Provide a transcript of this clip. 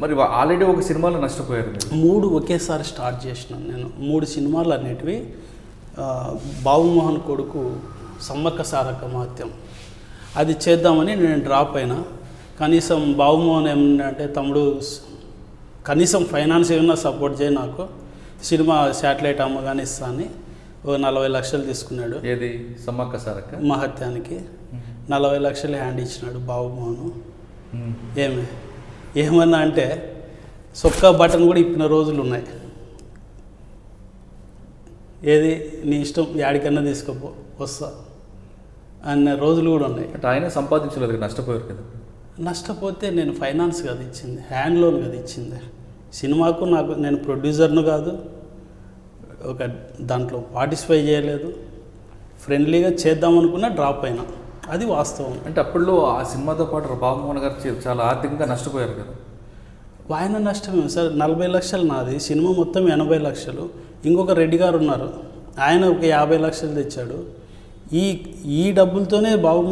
మరి ఆల్రెడీ ఒక సినిమాలో నష్టపోయారు మీరు. 3 ఒకేసారి స్టార్ట్ చేసినాను నేను. 3 సినిమాలు అనేటివి బాబుమోహన్ కొడుకు సమ్మక్క సారక్క మహత్యం అది చేద్దామని నేను డ్రాప్ అయినా. కనీసం బాబుమోహన్ ఏమంటే తమ్ముడు కనీసం ఫైనాన్స్ ఏమన్నా సపోర్ట్ చేయి, నాకు సినిమా శాటిలైట్ అమ్మగానే ఇస్తాను. ఓ 40 లక్షలు తీసుకున్నాడు. ఏది సమ్మక్క సారక్క మహత్యానికి 40 లక్షలు హ్యాండ్ ఇచ్చినాడు బాబుమోహన్. ఏమన్నా అంటే సొక్కా బటన్ కూడా ఇప్పిన రోజులు ఉన్నాయి. ఏది నీ ఇష్టం, యాడికన్నా తీసుకోపో వస్తా అన్న రోజులు కూడా ఉన్నాయి. అంటే ఆయన సంపాదించలేదు, నష్టపోయారు కదా. నష్టపోతే నేను ఫైనాన్స్ కదా ఇచ్చింది, హ్యాండ్ లోన్ కదా ఇచ్చింది. సినిమాకు నాకు నేను ప్రొడ్యూసర్ను కాదు, ఒక దాంట్లో పార్టిసిపేట్ చేయలేదు. ఫ్రెండ్లీగా చేద్దామనుకున్నా డ్రాప్ అయినా, అది వాస్తవం. అంటే అప్పట్లో ఆ సినిమాతో పాటు బాబుమోహన్ గారు చాలా ఆర్థికంగా నష్టపోయారు కదా. ఆయన నష్టమే సార్. 40 లక్షలు నాది, సినిమా మొత్తం 80 లక్షలు. ఇంకొక రెడ్డి గారు ఉన్నారు, ఆయన ఒక 50 లక్షలు తెచ్చాడు. ఈ డబ్బులతోనే బాబు